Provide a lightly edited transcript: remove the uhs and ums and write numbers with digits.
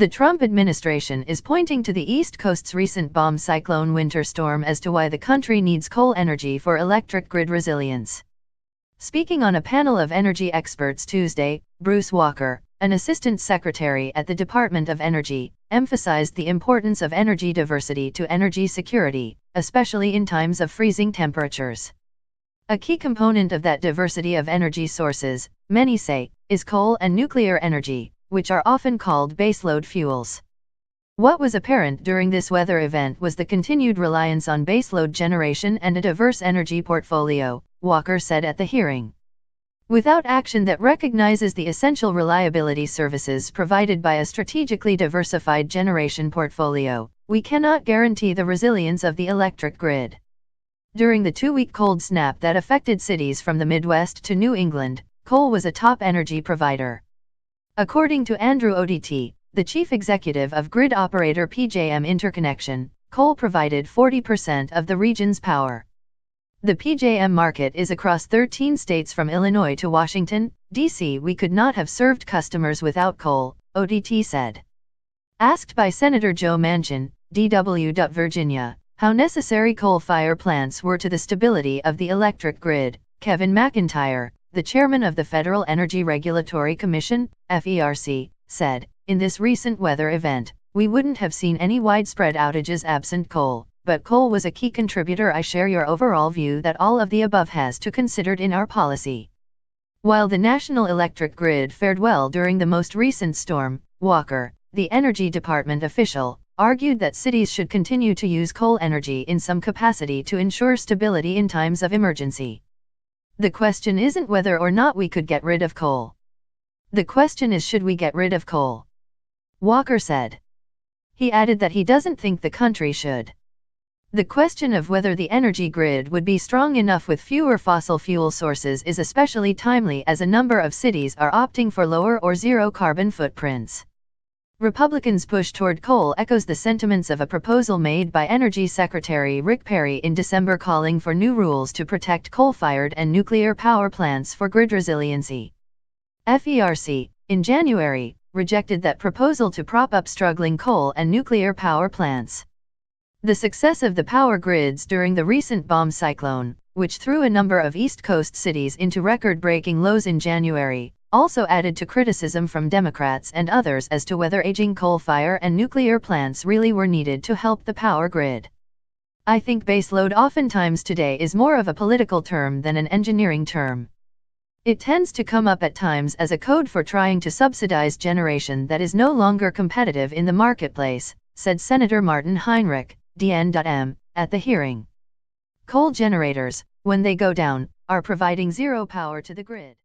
The Trump administration is pointing to the East Coast's recent bomb cyclone winter storm as to why the country needs coal energy for electric grid resilience. Speaking on a panel of energy experts Tuesday, Bruce Walker, an assistant secretary at the Department of Energy, emphasized the importance of energy diversity to energy security, especially in times of freezing temperatures. A key component of that diversity of energy sources, many say, is coal and nuclear energy, which are often called baseload fuels. What was apparent during this weather event was the continued reliance on baseload generation and a diverse energy portfolio, Walker said at the hearing. Without action that recognizes the essential reliability services provided by a strategically diversified generation portfolio, we cannot guarantee the resilience of the electric grid. During the 2-week cold snap that affected cities from the Midwest to New England, coal was a top energy provider. According to Andrew Odt, the chief executive of grid operator PJM Interconnection, coal provided 40% of the region's power. The PJM market is across 13 states from Illinois to Washington, D.C. We could not have served customers without coal, Odt said. Asked by Senator Joe Manchin, DW. Virginia, how necessary coal-fired plants were to the stability of the electric grid, Kevin McIntyre, the chairman of the Federal Energy Regulatory Commission, FERC, said, "In this recent weather event, we wouldn't have seen any widespread outages absent coal, but coal was a key contributor. I share your overall view that all of the above has to be considered in our policy." While the national electric grid fared well during the most recent storm, Walker, the Energy Department official, argued that cities should continue to use coal energy in some capacity to ensure stability in times of emergency. The question isn't whether or not we could get rid of coal. The question is, should we get rid of coal? Walker said. He added that he doesn't think the country should. The question of whether the energy grid would be strong enough with fewer fossil fuel sources is especially timely as a number of cities are opting for lower or zero carbon footprints. Republicans' push toward coal echoes the sentiments of a proposal made by Energy Secretary Rick Perry in December calling for new rules to protect coal-fired and nuclear power plants for grid resiliency. FERC, in January, rejected that proposal to prop up struggling coal and nuclear power plants. The success of the power grids during the recent bomb cyclone, which threw a number of East Coast cities into record-breaking lows in January, also added to criticism from Democrats and others as to whether aging coal-fired and nuclear plants really were needed to help the power grid. I think baseload oftentimes today is more of a political term than an engineering term. It tends to come up at times as a code for trying to subsidize generation that is no longer competitive in the marketplace, said Senator Martin Heinrich, DN.M., at the hearing. Coal generators, when they go down, are providing zero power to the grid.